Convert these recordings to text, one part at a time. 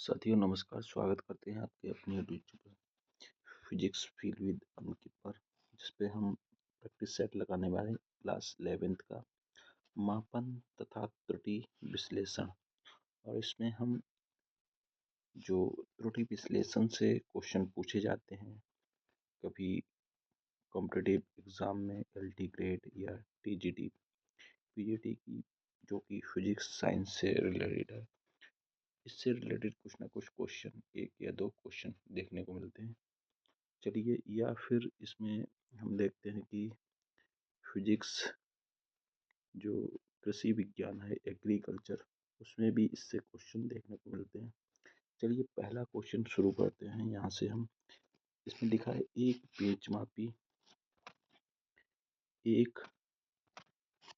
साथियों नमस्कार, स्वागत करते हैं आपके अपने YouTube channel physics feel with Ankit पर, जिसपे हम प्रैक्टिस सेट लगाने वाले हैं क्लास 11th का मापन तथा त्रुटि विश्लेषण। और इसमें हम जो त्रुटि विश्लेषण से क्वेश्चन पूछे जाते हैं, कभी कॉम्पिटिटिव एग्जाम में LT ग्रेड या TGT PGT की, जो कि फिजिक्स साइंस से रिलेटेड है, इससे रिलेटेड कुछ ना कुछ क्वेश्चन, एक या दो क्वेश्चन देखने को मिलते हैं। चलिए, या फिर इसमें हम देखते हैं कि फिजिक्स जो कृषि विज्ञान है, एग्रीकल्चर, उसमें भी इससे क्वेश्चन देखने को मिलते हैं। चलिए पहला क्वेश्चन शुरू करते हैं। यहाँ से हम, इसमें लिखा है एक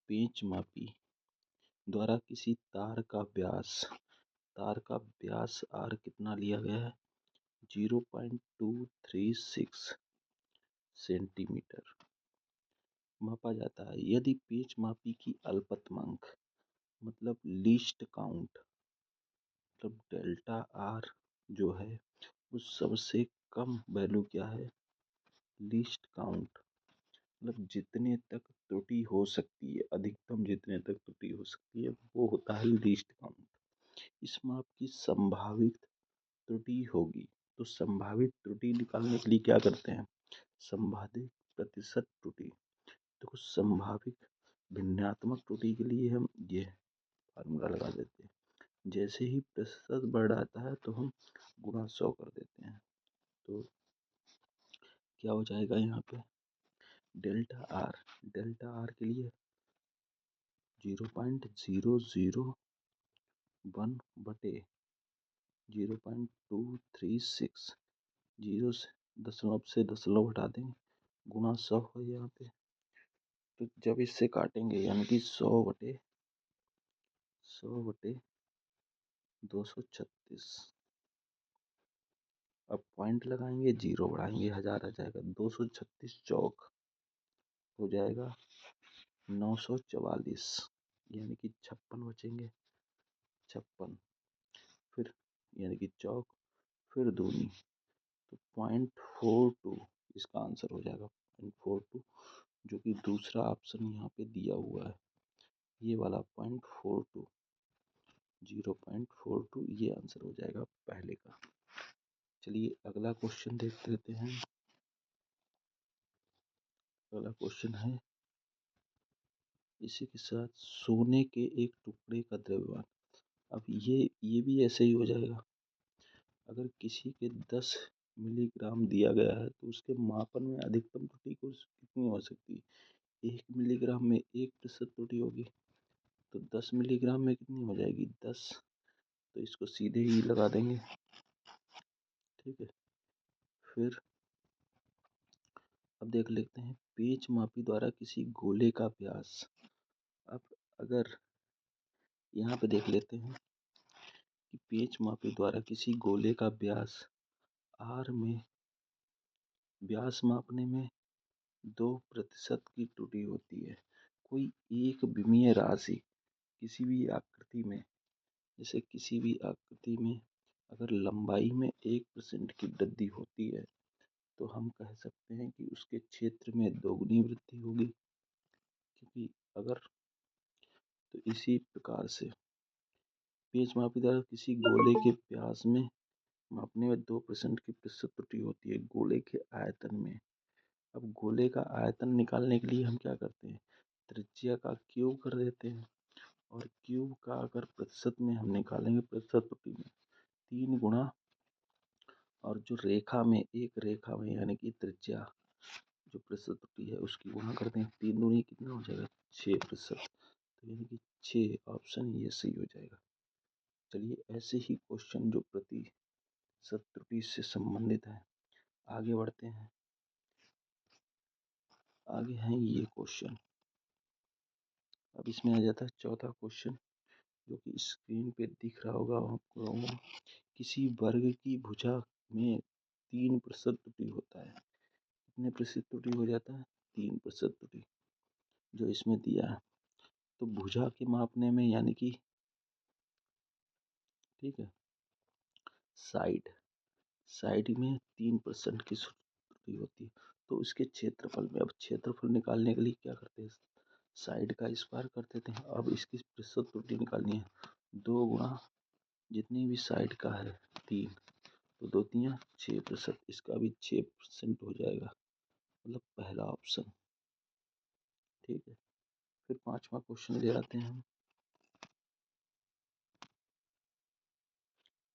पेंच मापी द्वारा किसी तार का व्यास R कितना लिया गया है? 0.236 सेंटीमीटर मापा जाता है। यदि पेंच मापी की अल्पतमांक मतलब लीस्ट काउंट, मतलब डेल्टा R जो है, उस सबसे कम वैल्यू क्या है? लीस्ट काउंट, मतलब जितने तक त्रुटि हो सकती है, अधिकतम जितने तक त्रुटि हो सकती है, वो होता है लीस्ट काउंट। इस माप की संभावित त्रुटि होगी। तो संभावित त्रुटि निकालने के लिए क्या करते हैं? संभावित प्रतिशत त्रुटि। देखो, संभावित भिन्नात्मक त्रुटि के लिए हम ये फार्मूला लगा देते हैं। जैसे ही प्रतिशत बढ़ जाता है तो हम गुणा 100 कर देते हैं। तो क्या हो जाएगा यहाँ पे? डेल्टा आर के लिए 0.001 बटे 0.236, जीरो से दशमलव हटा देंगे, गुणा 100 है यहाँ पे। तो जब इससे काटेंगे, यानी कि 100 बटे 236, अब पॉइंट लगाएंगे, जीरो बढ़ाएंगे, 1000 आ जाएगा। 236 चौक हो जाएगा 944, यानी कि 56 बचेंगे। 56, फिर यानी कि चौक, फिर दूनी, तो 0.42 इसका आंसर हो जाएगा। 0.42, जो कि दूसरा ऑप्शन यहाँ पे दिया हुआ है, ये वाला 0.42, 0.42, ये आंसर हो जाएगा पहले का। चलिए अगला क्वेश्चन देख लेते हैं। अगला क्वेश्चन है, इसी के साथ सोने के एक टुकड़े का द्रव्यमान। अब ये भी ऐसे ही हो जाएगा। अगर किसी के 10 मिलीग्राम दिया गया है, तो उसके मापन में अधिकतम त्रुटि कितनी हो सकती है? 1 मिलीग्राम में 1% त्रुटि होगी, तो 10 मिलीग्राम में कितनी हो जाएगी? 10। तो इसको सीधे ही लगा देंगे, ठीक है। फिर अब देख लेते हैं, पेंच मापी द्वारा किसी गोले का व्यास। अब अगर यहाँ पे देख लेते हैं कि पेंच मापी द्वारा किसी गोले का व्यास R में, व्यास मापने में 2% की त्रुटि होती है। कोई एक विमीय राशि किसी भी आकृति में, जैसे किसी भी आकृति में अगर लंबाई में 1% की वृद्धि होती है, तो हम कह सकते हैं कि उसके क्षेत्र में दोगुनी वृद्धि होगी। क्योंकि अगर, तो इसी प्रकार से पेंच मापी द्वारा किसी गोले के व्यास में मापने में 2% की प्रतिशत त्रुटि होती है गोले के आयतन में। अब गोले का आयतन निकालने के लिए हम क्या करते हैं? त्रिज्या का क्यूब कर देते हैं, और क्यूब का अगर प्रतिशत में हम निकालेंगे, प्रतिशत त्रुटि में 3 गुणा, और जो एक रेखा में यानी कि त्रिज्या जो प्रतिशत त्रुटि है उसकी गुणा करते हैं, 3 दूनी कितना हो जाएगा? 6%। तो यानी कि 6 ऑप्शन ये सही हो जाएगा। चलिए ऐसे ही क्वेश्चन जो प्रतिशत त्रुटि से संबंधित है, आगे बढ़ते हैं। आगे है ये क्वेश्चन। अब इसमें आ जाता है चौथा क्वेश्चन, जो कि स्क्रीन पे दिख रहा होगा आपको। किसी वर्ग की भुजा में 3% त्रुटि होता है। कितने प्रतिशत त्रुटि हो जाता है? 3% त्रुटि, जो इसमें दिया है। तो भुजा के मापने में, यानी कि, ठीक है, साइड साइड में 3% की त्रुटि होती है। तो इसके क्षेत्रफल में, अब क्षेत्रफल निकालने के लिए क्या करते हैं, साइड का स्क्वायर कर देते हैं। अब इसकी प्रतिशत त्रुटि निकालनी है, 2 गुणा जितनी भी साइड का है 3, तो 2 तियाँ 6%, इसका भी 6% हो जाएगा, मतलब पहला ऑप्शन। ठीक है, फिर 5वां क्वेश्चन ले आते हैं हम।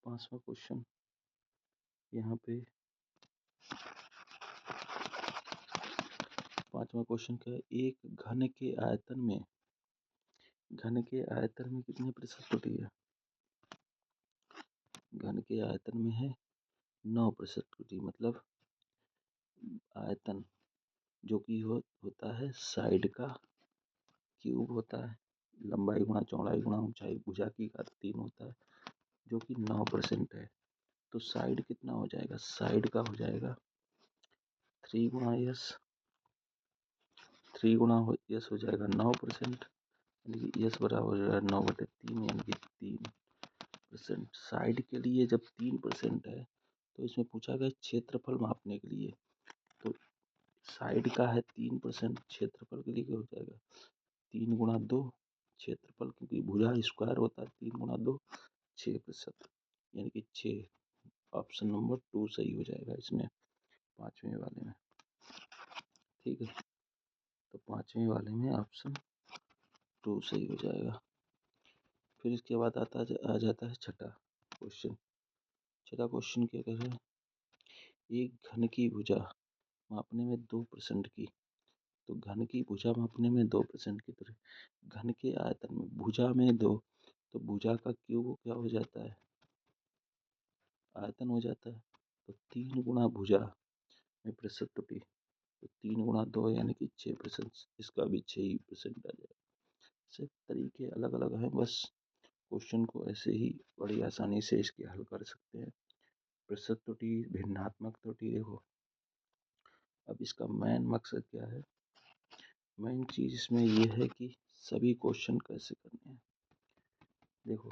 5वां क्वेश्चन यहाँ पे, 5वां क्वेश्चन क्या है, एक घन के आयतन में कितने प्रतिशत त्रुटि है? घन के आयतन में है 9% त्रुटि, मतलब आयतन जो कि होता है साइड का क्यूब होता है, लंबाई गुणा चौड़ाई गुणा ऊंचाई भुजा की घात 3 होता है, जो कि 9% है। तो साइड कितना हो जाएगा, साइड का हो जाएगा 3 गुणा यस, 3 गुणा यस हो जाएगा 9%, यानी कि यस बराबर हो जाएगा 9/3, यानी कि 3%। साइड के लिए जब 3% है तो इसमें पूछा गया क्षेत्रफल मापने के लिए, तो साइड का है 3%, क्षेत्रफल के लिए क्या हो जाएगा 3 गुणा 2 क्षेत्रफल, क्योंकि भुजा स्क्वायर होता है, 3 गुणा 2 6%, यानी कि 6। ऑप्शन नंबर 2 सही हो जाएगा इसमें, 5वें वाले में। ठीक है, तो 5वें वाले में ऑप्शन 2 सही हो जाएगा। फिर इसके बाद आ जाता है छठा क्वेश्चन। छठा क्वेश्चन क्या कह रहा है, एक घन की भुजा मापने में 2% की, तो घन की भुजा मापने में 2% की, तो घन के आयतन में भुजा में 2, तो भुजा का क्यूब क्या हो जाता है, आयतन हो जाता है। तो 3 गुणा भुजा में प्रतिशत त्रुटि, तो 3 गुणा 2 यानी कि 6%, इसका भी 6% आ जाएगा। से तरीके अलग अलग हैं, बस क्वेश्चन को ऐसे ही बड़ी आसानी से इसके हल कर सकते हैं। प्रतिशत त्रुटि, भिन्नात्मक त्रुटि, देखो अब इसका मेन मकसद क्या है, मेन चीज इसमें ये है कि सभी क्वेश्चन कैसे करने हैं। देखो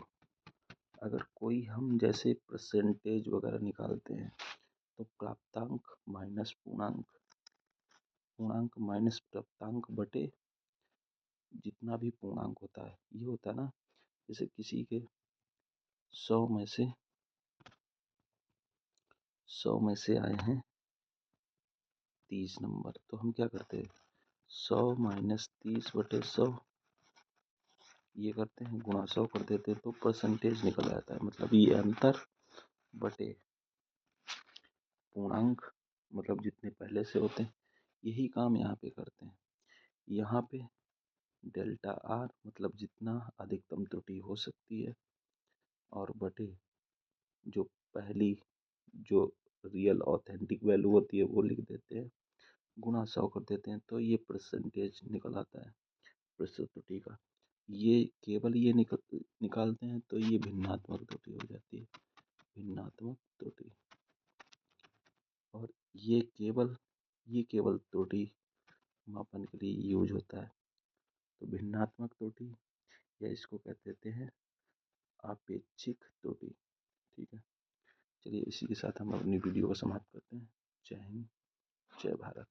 अगर कोई हम जैसे परसेंटेज वगैरह निकालते हैं, तो प्राप्तांक माइनस पूर्णांक, पूर्णांक माइनस प्राप्तांक बटे जितना भी पूर्णांक होता है, ये होता है ना, जैसे किसी के 100 में से आए हैं 30 नंबर, तो हम क्या करते हैं 100 माइनस 30/100 ये करते हैं, गुणा 100 कर देते हैं, तो परसेंटेज निकल आता है। मतलब ये अंतर बटे पूर्णांक, मतलब जितने पहले से होते हैं, यही काम यहाँ पे करते हैं। यहाँ पे डेल्टा आर मतलब जितना अधिकतम त्रुटि हो सकती है, और बटे जो पहली जो रियल ऑथेंटिक वैल्यू होती है वो लिख देते हैं, गुणा 100 कर देते हैं, तो ये परसेंटेज निकल आता है प्रतिशत त्रुटि का। ये केवल ये निकालते हैं तो ये भिन्नात्मक त्रुटि हो जाती है, भिन्नात्मक त्रुटि। और ये केवल त्रुटि मापन के लिए यूज होता है। तो भिन्नात्मक त्रुटि, या इसको कह देते हैं आपेक्षिक त्रुटि। ठीक है, चलिए इसी के साथ हम अपनी वीडियो को समाप्त करते हैं। जय हिंद, जय भारत।